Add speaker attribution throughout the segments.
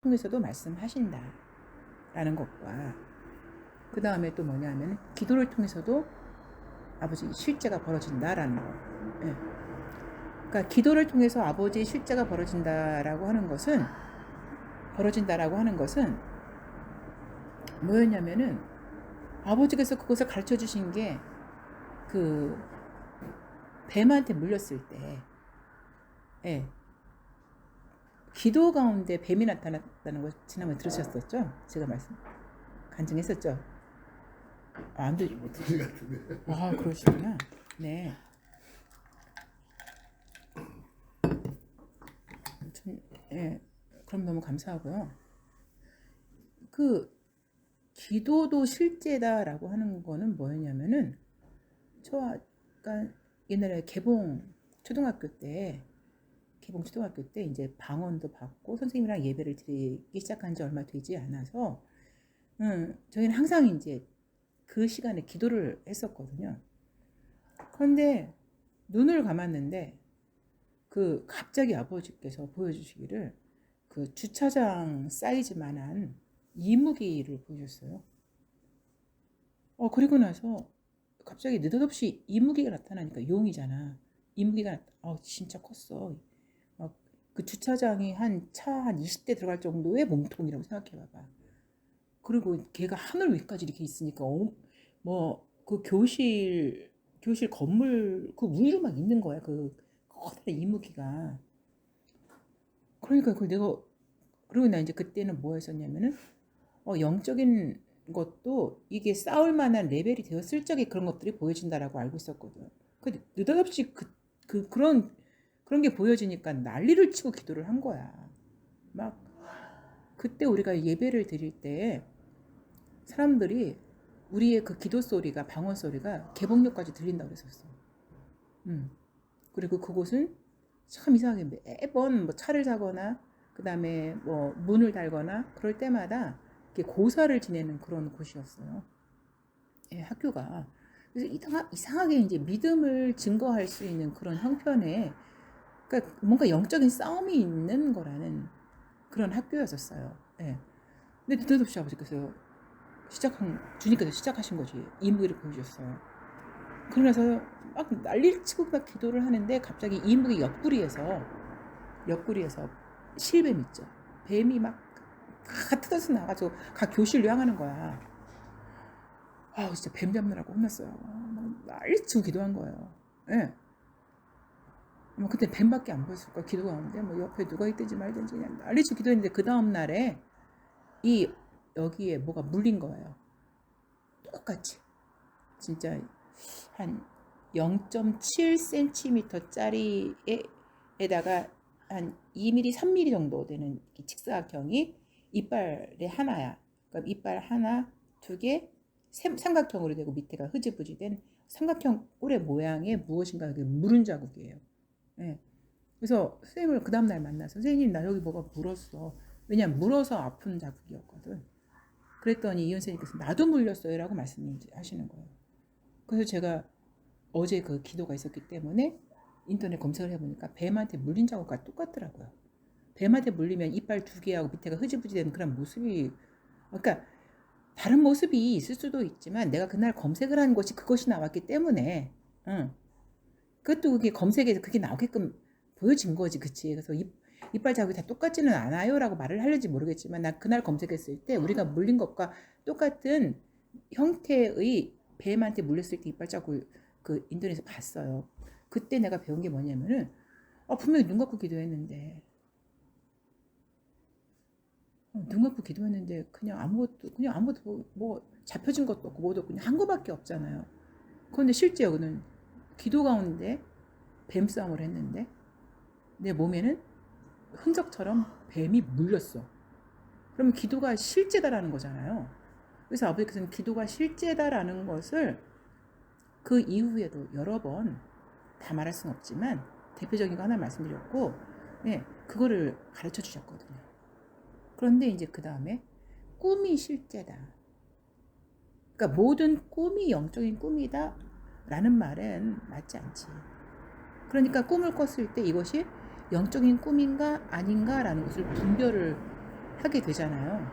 Speaker 1: 통해서도 말씀하신다라는 것과 그 다음에 또 뭐냐면 기도를 통해서도 아버지 실제가 벌어진다라는 거. 예. 그러니까 기도를 통해서 아버지의 실제가 벌어진다라고 하는 것은 뭐였냐면은 아버지께서 그것을 가르쳐 주신 게 그 뱀한테 물렸을 때, 예. 기도 가운데 뱀이 나타났다는 거 지난번에 들으셨었죠? 제가 간증했었죠? 안 들리
Speaker 2: 못하는 것 같은데.
Speaker 1: 그러시구나. 네. 예. 그럼 너무 감사하고요. 그 기도도 실제다라고 하는 거는 뭐였냐면은 그러니까 옛날에 개봉 초등학교 때 이제 방언도 받고 선생님이랑 예배를 드리기 시작한 지 얼마 되지 않아서 저희는 항상 이제 그 시간에 기도를 했었거든요. 그런데 눈을 감았는데 그 갑자기 아버지께서 보여주시기를 그 주차장 사이즈만한 이무기를 보여줬어요. 그리고 나서 갑자기 느닷없이 이무기가 나타나니까 용이잖아. 이무기가 진짜 컸어. 그 주차장이 한 차 한 20대 들어갈 정도의 몸통이라고 생각해봐봐. 그리고 걔가 하늘 위까지 이렇게 있으니까 그 교실 건물 그 위로 막 있는 거야. 그 커다란 이무기가. 그러니까 그리고 나 이제 그때는 뭐 했었냐면은 영적인 것도 이게 싸울 만한 레벨이 되었을 적에 그런 것들이 보여진다라고 알고 있었거든. 근데 느닷없이 그런 게 보여지니까 난리를 치고 기도를 한 거야. 막 그때 우리가 예배를 드릴 때 사람들이 우리의 그 기도 소리가 방언 소리가 개봉역까지 들린다고 그랬었어. 그리고 그곳은 참 이상하게 매번 뭐 차를 사거나 그 다음에 뭐 문을 달거나 그럴 때마다 고사를 지내는 그런 곳이었어요. 예, 학교가. 그래서 이상하게 이제 믿음을 증거할 수 있는 그런 형편에 그러니까 뭔가 영적인 싸움이 있는 거라는 그런 학교였었어요. 예. 근데 느닷없이 아버지께서 주님께서 시작하신 거지. 이무기를 보여주셨어요. 그러면서 막 난리를 치고 막 기도를 하는데 갑자기 이무기 옆구리에서 실뱀 있죠. 뱀이 막 뜯어서 나가지고 각 교실로 향하는 거야. 진짜 뱀 잡느라고 혼났어요. 막 난리 치고 기도한 거예요. 예. 그때 뱀밖에 안 보였을 거야. 기도 가운데 뭐 옆에 누가 있든지 말든지 그냥 난리 치고 기도했는데 그 다음 날에 여기에 뭐가 물린 거예요. 똑같이. 진짜 한 0.7cm 짜리에다가 한 2mm, 3mm 정도 되는 직사각형이 이빨에 하나야. 그러니까 이빨 하나, 두 개, 삼각형으로 되고 밑에가 흐지부지 된 삼각형 꼴의 모양의 무엇인가 이게 물은 자국이에요. 네. 그래서 선생님을 그 다음날 만나서 선생님 나 여기 뭐가 물었어. 왜냐면 물어서 아픈 자국이었거든. 그랬더니 이현 선생님께서 나도 물렸어요 라고 말씀하시는 거예요. 그래서 제가 어제 그 기도가 있었기 때문에 인터넷 검색을 해보니까 뱀한테 물린 자국과 똑같더라고요. 뱀한테 물리면 이빨 두 개하고 밑에가 흐지부지 되는 그런 모습이 그러니까 다른 모습이 있을 수도 있지만 내가 그날 검색을 한 것이 그것이 나왔기 때문에 그것도 그게 검색에서 그게 나오게끔 보여진 거지. 그치? 그래서 이빨 자국이 다 똑같지는 않아요 라고 말을 하려지 모르겠지만 나 그날 검색했을 때 우리가 물린 것과 똑같은 형태의 뱀한테 물렸을 때 이빨 자국을 그 인터넷에서 봤어요. 그때 내가 배운 게 뭐냐면은 분명히 눈 감고 기도했는데 그냥 아무것도 뭐 잡혀진 것도 없고 뭐도 없고 그냥 한 거밖에 없잖아요. 그런데 실제 여기는 기도 가운데 뱀싸움을 했는데 내 몸에는 흔적처럼 뱀이 물렸어. 그러면 기도가 실제다라는 거잖아요. 그래서 아버지께서는 기도가 실제다라는 것을 그 이후에도 여러 번 다 말할 수는 없지만 대표적인 거 하나 말씀드렸고 그거를 가르쳐 주셨거든요. 그런데 이제 그 다음에 꿈이 실제다. 그러니까 모든 꿈이 영적인 꿈이다 라는 말은 맞지 않지. 그러니까 꿈을 꿨을 때 이것이 영적인 꿈인가 아닌가 라는 것을 분별을 하게 되잖아요.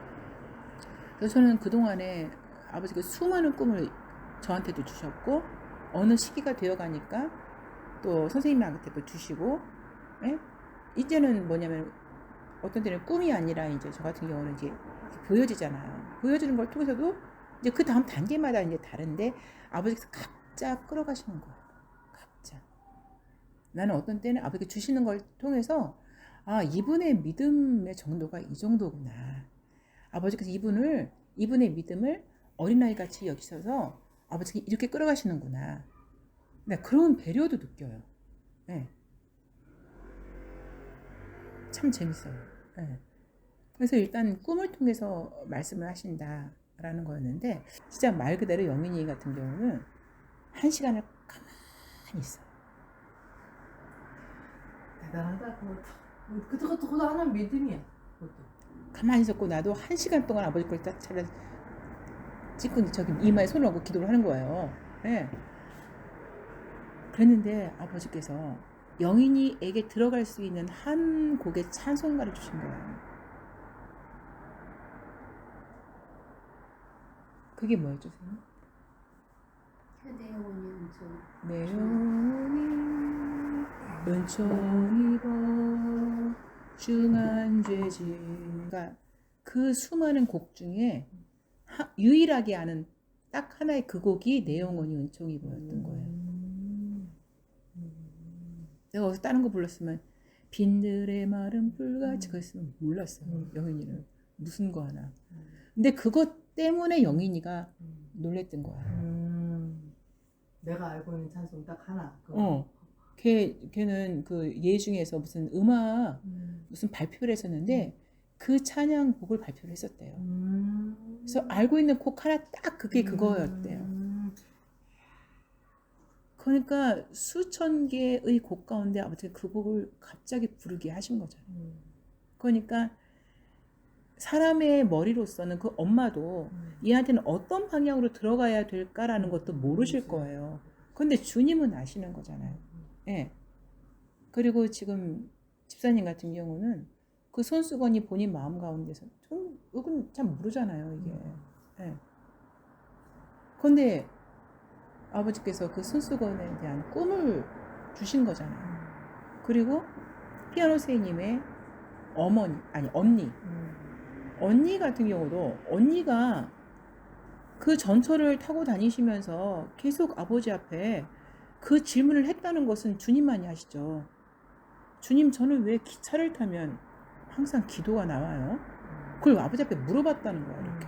Speaker 1: 그래서 저는 그동안에 아버지가 수많은 꿈을 저한테도 주셨고 어느 시기가 되어가니까 또 선생님한테도 주시고, 예? 이제는 뭐냐면 어떤 때는 꿈이 아니라 이제 저 같은 경우는 이제 보여지잖아요. 보여지는 걸 통해서도 이제 그 다음 단계마다 이제 다른데 아버지께서 각자 끌어가시는 거예요. 각자. 나는 어떤 때는 아버지가 주시는 걸 통해서 아, 이분의 믿음의 정도가 이 정도구나. 아버지께서 이분의 믿음을 어린아이 같이 여기셔서 아버지가 이렇게 끌어가시는구나. 네, 그런 배려도 느껴요. 네. 참 재밌어요. 네. 그래서 일단 꿈을 통해서 말씀을 하신다라는 거였는데 진짜 말 그대로 영인이 같은 경우는 한 시간을 가만히 있어요.
Speaker 2: 대단하다 그것도 하나는 믿음이야. 그것도.
Speaker 1: 가만히 있었고 나도 한 시간 동안 아버지 걸 딱 차려 찍고 저기 이마에 손을 얹고 기도를 하는 거예요. 네. 그랬는데 아버지께서 영인이에게 들어갈 수 있는 한 곡의 찬송가를 주신 거예요. 그게 뭐였죠, 선생님?
Speaker 3: 내 영혼이 은총.
Speaker 1: 내 영혼이 은총 입어 중한 죄진. 그러니까 그 수많은 곡 중에 유일하게 아는 딱 하나의 그 곡이 내 영혼이 은총 입어였던 거예요. 내가 어디서 다른 거 불렀으면 빈들의 마른 불같이 그랬으면 몰랐어요. 영인이를 무슨 거 하나. 근데 그것 때문에 영인이가 놀랬던 거야.
Speaker 2: 내가 알고 있는 찬송 딱 하나.
Speaker 1: 걔는 그 예 중에서 무슨 음악 무슨 발표를 했었는데 그 찬양곡을 발표를 했었대요. 그래서 알고 있는 곡 하나 딱 그게 그거였대요. 그러니까 수천 개의 곡 가운데 아버지가 그 곡을 갑자기 부르게 하신 거잖아요. 그러니까 사람의 머리로서는 그 엄마도 얘한테는 어떤 방향으로 들어가야 될까라는 것도 모르실 거예요. 근데 주님은 아시는 거잖아요. 예. 그리고 지금 집사님 같은 경우는 그 손수건이 본인 마음 가운데서 이건 참 모르잖아요, 이게. 예. 근데 아버지께서 그 손수건에 대한 꿈을 주신 거잖아요. 그리고 피아노 선생님의 언니 같은 경우도 언니가 그 전철을 타고 다니시면서 계속 아버지 앞에 그 질문을 했다는 것은 주님만이 아시죠. 주님, 저는 왜 기차를 타면 항상 기도가 나와요? 그걸 아버지 앞에 물어봤다는 거야, 이렇게.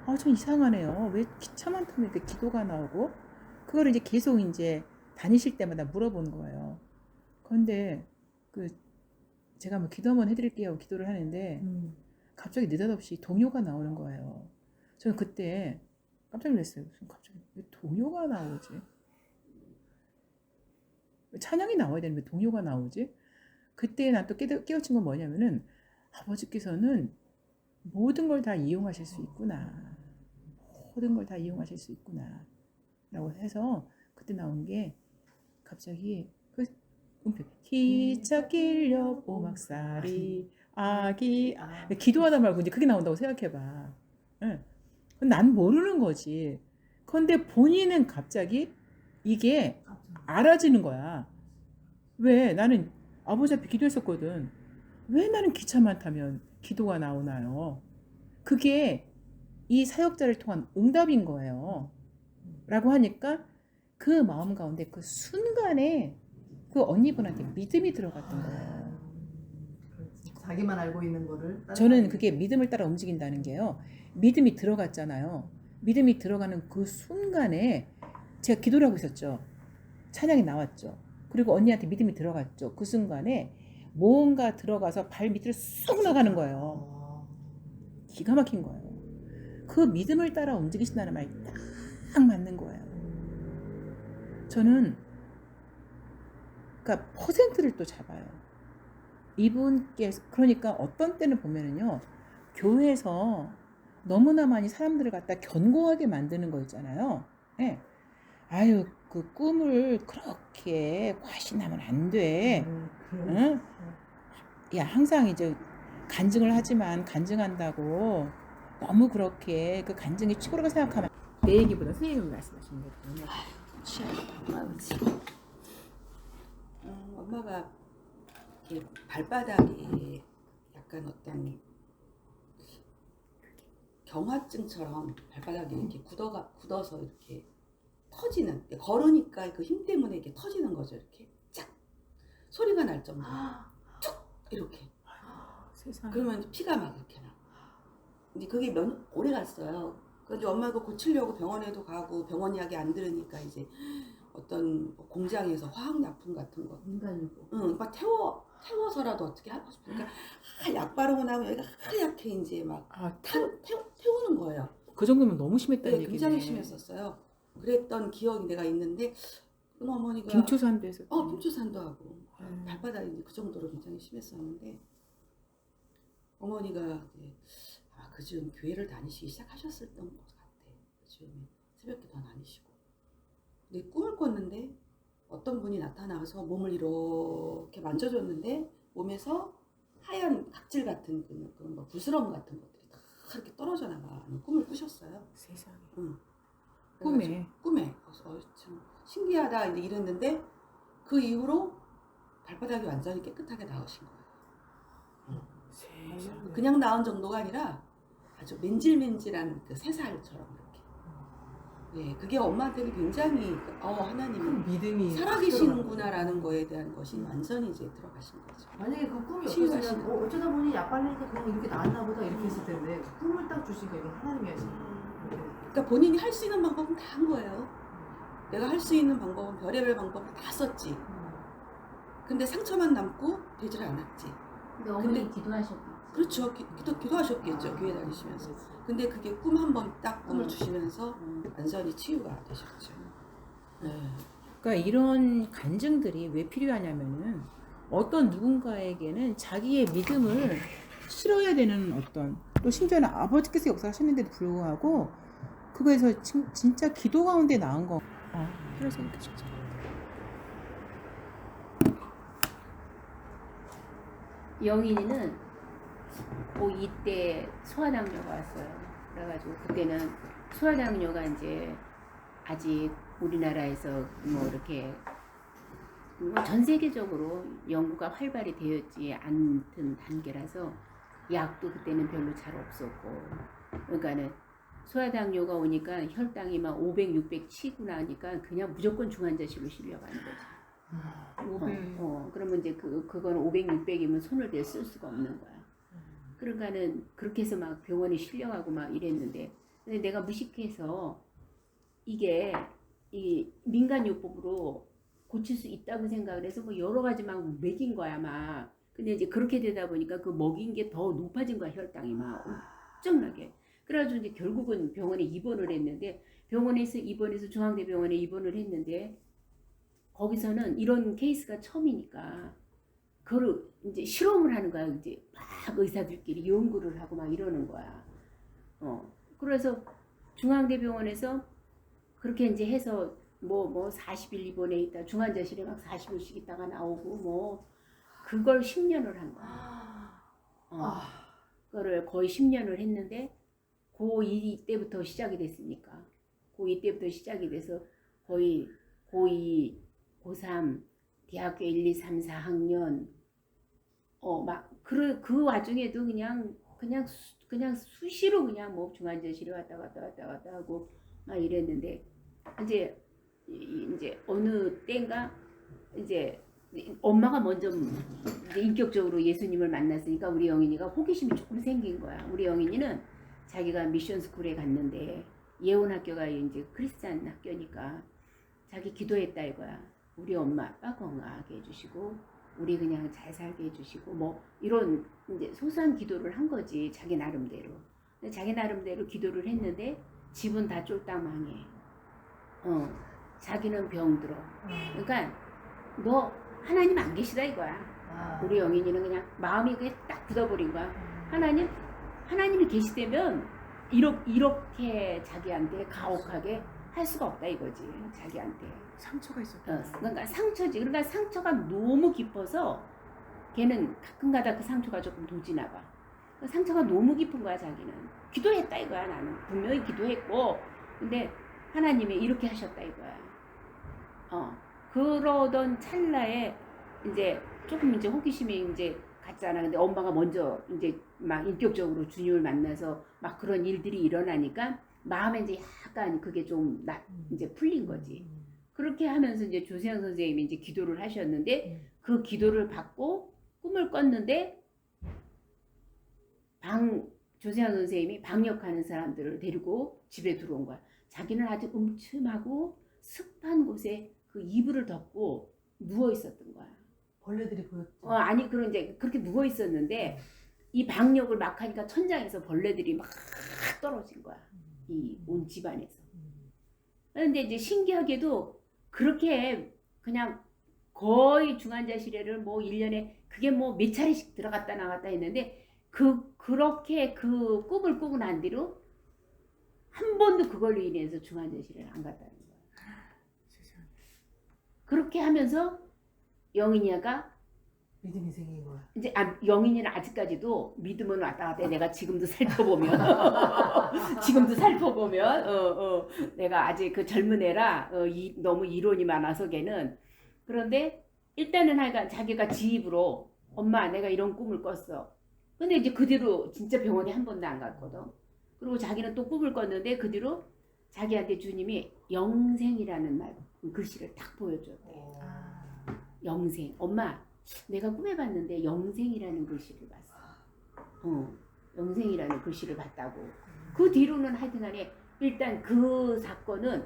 Speaker 1: 아, 전 이상하네요. 왜 기차만 타면 이렇게 기도가 나오고? 그거를 이제 계속 이제 다니실 때마다 물어보는 거예요. 그런데 제가 뭐 기도 한번 해드릴게요. 기도를 하는데 갑자기 느닷없이 동요가 나오는 거예요. 저는 그때 깜짝 놀랐어요. 갑자기 왜 동요가 나오지? 찬양이 나와야 되는데 동요가 나오지? 그때 난 또 깨우친 건 뭐냐면은 아버지께서는 모든 걸 다 이용하실 수 있구나. 모든 걸 다 이용하실 수 있구나. 라고 해서 그때 나온 게 갑자기 그 음표 기차 길려 오막살이 아기 기도하다 말고 이제 그게 나온다고 생각해봐. 응. 난 모르는 거지. 근데 본인은 갑자기 이게 알아지는 거야. 왜 나는 아버지 앞에 기도했었거든. 왜 나는 기차만 타면 기도가 나오나요? 그게 이 사역자를 통한 응답인 거예요. 라고 하니까 그 마음 가운데 그 순간에 그 언니분한테 믿음이 들어갔던 거예요.
Speaker 2: 자기만 알고 있는 거를
Speaker 1: 저는 그게 믿음을 따라 움직인다는 게요. 믿음이 들어갔잖아요. 믿음이 들어가는 그 순간에 제가 기도를 하고 있었죠. 찬양이 나왔죠. 그리고 언니한테 믿음이 들어갔죠. 그 순간에 뭔가 들어가서 발 밑으로 쏙 나가는 거예요. 기가 막힌 거예요. 그 믿음을 따라 움직이신다는 말이 딱 맞는 거예요. 저는 그러니까 퍼센트를 또 잡아요. 이분께서 그러니까 어떤 때는 보면은요. 교회에서 너무나 많이 사람들을 갖다 견고하게 만드는 거 있잖아요. 네. 아유, 그 꿈을 그렇게 과신하면 안 돼. 응? 야, 항상 이제 간증을 하지만 간증한다고 너무 그렇게 그 간증이 최고라고 생각하면 내 얘기보다 선생님이 말씀하시는 게 너무 취향이
Speaker 4: 엄마가 이렇게 발바닥에 약간 어떤 경화증처럼 발바닥이 이렇게 굳어서 이렇게 터지는, 걸으니까 그 힘 때문에 이렇게 터지는 거죠. 이렇게 쫙 소리가 날 정도로 툭 이렇게.
Speaker 1: 세상에.
Speaker 4: 그러면 피가 막 이렇게 나. 근데 그게 오래 갔어요. 그래서 엄마가 고치려고 병원에도 가고 병원 이야기 안 들으니까 이제 어떤 공장에서 화학약품 같은 거,
Speaker 2: 인간이고.
Speaker 4: 막 태워서라도 어떻게 하고 싶으니까 약 바르고 나면 여기가 하얗게 이제 막 태우는 거예요.
Speaker 1: 그 정도면 너무 심했다는
Speaker 4: 네,
Speaker 1: 얘기네.
Speaker 4: 굉장히 심했었어요. 그랬던 기억이 내가 있는데 그럼 어머니가
Speaker 1: 김초산도 해서
Speaker 4: 김초산도 하고 발바닥이 그 정도로 굉장히 심했었는데 어머니가 이제 아마 그즈음 교회를 다니시기 시작하셨을 것 같아. 그즈음에 새벽기도 다니시고. 근데 꿈을 꿨는데 어떤 분이 나타나서 몸을 이렇게 만져줬는데 몸에서 하얀 각질 같은 그런 뭐 부스럼 같은 것들이 다 이렇게 떨어져 나가는 꿈을 꾸셨어요.
Speaker 1: 세상에.
Speaker 4: 꿈에. 그래서 참 신기하다 이제 이랬는데 그 이후로 발바닥이 완전히 깨끗하게 나으신 거예요.
Speaker 1: 세상에.
Speaker 4: 그냥 나은 정도가 아니라 아주 맨질맨질한 그 새살처럼 이렇게. 예, 그게 엄마한테는 굉장히 하나님이
Speaker 2: 큰 믿음이
Speaker 4: 살아계시는구나라는 거에 대한 것이 완전히 이제 들어가신 거죠.
Speaker 2: 만약에 그 꿈이
Speaker 4: 치유하시는
Speaker 2: 없었으면 어쩌다 보니 약 바르니까 그냥 이렇게 나았나 보다 이렇게 했을 텐데 그 꿈을 딱 주시니까 이건 하나님이 하신 거예요.
Speaker 4: 그러니까 본인이 할 수 있는 방법은 다 한 거예요. 내가 할 수 있는 방법은 별의별 방법을 다 썼지. 근데 상처만 남고 되질 않았지.
Speaker 3: 근데 어머니
Speaker 4: 근데-
Speaker 3: 기도하셨겠지.
Speaker 4: 그렇죠. 기도하셨겠죠. 교회 다니시면서. 근데 그게 꿈 한 번 딱 꿈을 주시면서 완전히 치유가 되셨죠. 네.
Speaker 1: 그러니까 이런 간증들이 왜 필요하냐면은 어떤 누군가에게는 자기의 믿음을 실어야 되는 어떤 또 심지어는 아버지께서 역사하셨는데도 불구하고 그거에서 진짜 기도 가운데 나은 거 그런 생각이 진짜.
Speaker 3: 영인이는 고2 때 소아당뇨가 왔어요. 그래가지고 그때는 소아당뇨가 이제 아직 우리나라에서 뭐 이렇게 뭐전 세계적으로 연구가 활발히 되었지 않던 단계라서 약도 그때는 별로 잘 없었고, 그러니까는 소아당뇨가 오니까 혈당이 막 500, 600 치고 나니까 그냥 무조건 중환자실로 실려가는 거지. 그러면 이제 그건 500, 600이면 손을 댈 쓸 수가 없는 거야. 그러니까는 그렇게 해서 막 병원에 실려가고 막 이랬는데, 근데 내가 무식해서 이게 이 민간요법으로 고칠 수 있다고 생각을 해서 뭐 여러 가지 막 먹인 거야 막. 근데 이제 그렇게 되다 보니까 그 먹인 게 더 높아진 거야, 혈당이 막 엄청나게. 그래가지고 이제 결국은 병원에 입원을 했는데, 병원에서 입원해서 중앙대병원에 입원을 했는데 거기서는 이런 케이스가 처음이니까 그걸 이제 실험을 하는 거야. 이제 막 의사들끼리 연구를 하고 막 이러는 거야. 그래서 중앙대병원에서 그렇게 이제 해서 뭐 40일 입원해 있다, 중환자실에 막 40일씩 있다가 나오고 뭐 그걸 10년을 한 거야. 그거를 거의 10년을 했는데 고2 때부터 시작이 됐으니까 고2 때부터 시작이 돼서 거의 고2, 고3, 대학교 1, 2, 3, 4학년 막 그 와중에도 그냥 수시로 그냥 뭐 중환자실에 왔다 갔다 하고 막 이랬는데 이제 어느 때인가 이제 엄마가 먼저 이제 인격적으로 예수님을 만났으니까 우리 영인이가 호기심이 조금 생긴 거야. 우리 영인이는 자기가 미션 스쿨에 갔는데 예원 학교가 이제 크리스찬 학교니까 자기 기도했다 이거야. 우리 엄마 아빠 건강하게 해주시고 우리 그냥 잘 살게 해주시고 뭐 이런 이제 소소한 기도를 한 거지, 자기 나름대로. 근데 자기 나름대로 기도를 했는데 집은 다 쫄딱 망해. 자기는 병들어. 그러니까 너 하나님 안 계시다 이거야. 우리 영인이는 그냥 마음이 그냥 딱 굳어버린 거야. 하나님이 계시다면 이렇게 자기한테 가혹하게 할 수가 없다 이거지. 자기한테
Speaker 1: 상처가 있었다.
Speaker 3: 그러니까 상처지. 그러니까 상처가 너무 깊어서 걔는 가끔가다 그 상처가 조금 도지나 봐. 상처가 너무 깊은 거야 자기는. 기도했다 이거야 나는. 분명히 기도했고 근데 하나님이 이렇게 하셨다 이거야. 그러던 찰나에 이제 조금 이제 호기심이 이제 갔잖아. 근데 엄마가 먼저 이제 막 인격적으로 주님을 만나서 막 그런 일들이 일어나니까 마음에 이제 약간 그게 좀 이제 풀린 거지. 그렇게 하면서 이제 조세영 선생님이 이제 기도를 하셨는데 그 기도를 받고 꿈을 꿨는데 조세영 선생님이 방역하는 사람들을 데리고 집에 들어온 거야. 자기는 아주 음침하고 습한 곳에 그 이불을 덮고 누워 있었던 거야.
Speaker 2: 벌레들이 보였죠.
Speaker 3: 아니 그런 이제 그렇게 누워 있었는데 이 방역을 막 하니까 천장에서 벌레들이 막 떨어진 거야. 이 온 집안에서. 그런데 이제 신기하게도 그렇게 그냥 거의 중환자실에를 뭐 1년에 그게 뭐 몇 차례씩 들어갔다 나갔다 했는데 그렇게 그 꿈을 꾸고 난 뒤로 한 번도 그걸로 인해서 중환자실에 안 갔다는 거야. 그렇게 하면서 영인이가
Speaker 2: 믿음이 생긴 거야.
Speaker 3: 이제 영인이는 아직까지도 믿음은 왔다 갔다 해. 내가 지금도 살펴보면 내가 아직 그 젊은 애라 너무 이론이 많아서 걔는. 그런데 일단은 하여간 자기가 지 입으로 엄마 내가 이런 꿈을 꿨어. 근데 이제 그 뒤로 진짜 병원에 한 번도 안 갔거든. 그리고 자기는 또 꿈을 꿨는데 그 뒤로 자기한테 주님이 영생이라는 글씨를 딱 보여줬대. 영생. 엄마 내가 꿈에 봤는데 영생이라는 글씨를 봤어. 영생이라는 글씨를 봤다고. 그 뒤로는 하여튼간에 일단 그 사건은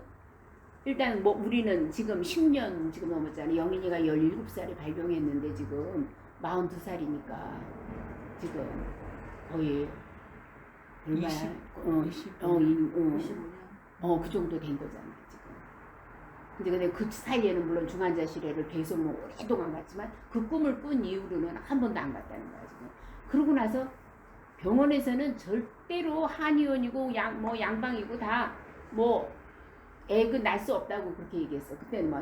Speaker 3: 일단 뭐 우리는 지금 10년 지금 넘었잖아. 영인이가 17살에 발병했는데 지금 42살이니까 지금 거의 얼마야?
Speaker 4: 25년.
Speaker 3: 그 정도 된 거잖아 지금. 근데 그 사이에는 물론 중환자실에를 계속 뭐 오랫동안 갔지만 그 꿈을 꾼 이후로는 한 번도 안 갔다는 거야 지금. 그러고 나서 병원에서는 절대로 한의원이고 양방이고 다 뭐 애그 낳을 수 없다고 그렇게 얘기했어. 그때는 뭐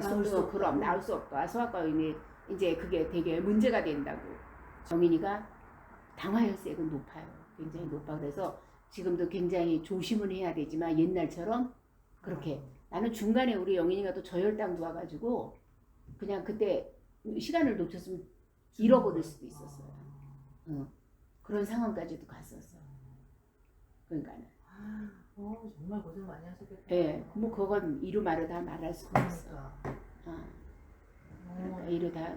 Speaker 3: 그럼 낳을 수 없다. 소아과인이 이제 그게 되게 문제가 된다고. 정인이가 당화혈색은 높아요. 굉장히 높아. 그래서 지금도 굉장히 조심은 해야 되지만 옛날처럼 그렇게 나는 중간에 우리 영인이가 또 저혈당도 와가지고 그냥 그때 시간을 놓쳤으면 잃어버릴 수도 있었어요. 그런 상황까지도 갔었어. 그러니까는.
Speaker 2: 정말 고생 많이 하셨겠다.
Speaker 3: 예, 뭐 그건 이루마루 다 말할 수가 없어. 그러니까 이루 다.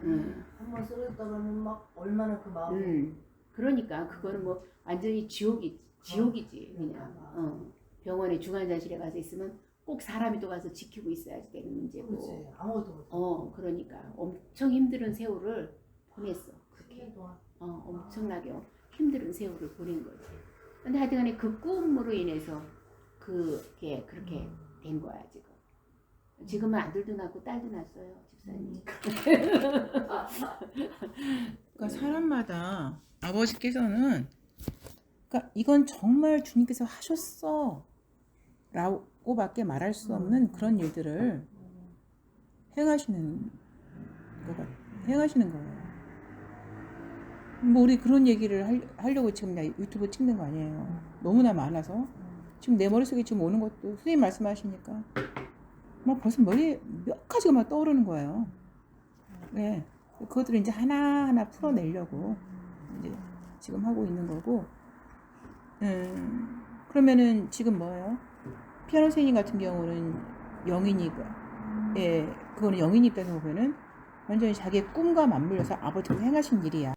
Speaker 2: 한번 쓰러졌다 그러면 막 얼마나 그 마음.
Speaker 3: 그러니까 그거는 뭐 완전히 지옥이지 그냥. 병원에 중환자실에 가서 있으면 꼭 사람이 또 가서 지키고 있어야 되는 문제고.
Speaker 2: 그렇지. 아무것도 못.
Speaker 3: 그러니까 엄청 힘든 세월을 보냈어. 그렇게.
Speaker 2: 10년 동안.
Speaker 3: 엄청나게 힘든 세월을 보낸 거지. 근데 하여튼간에 그 꿈으로 인해서 그게 그렇게 된 거야 지금. 지금은 아들도 낳고 딸도 낳았어요 집사님.
Speaker 1: 그러니까 사람마다 아버지께서는 그러니까 이건 정말 주님께서 하셨어 라고밖에 말할 수 없는 그런 일들을 행하시는 거예요. 뭐 우리 그런 얘기를 하려고 지금 나 유튜브 찍는 거 아니에요. 너무나 많아서 지금 내 머릿속에 지금 오는 것도 선생님 말씀하시니까 막 벌써 머리에 몇 가지가 막 떠오르는 거예요. 네. 그것들을 이제 하나하나 풀어내려고 이제 지금 하고 있는 거고. 그러면은 지금 뭐예요? 피아노 선생님 같은 경우는 영인이가, 그거는 영인 입장에서 보면은 완전히 자기의 꿈과 맞물려서 아버지가 행하신 일이야.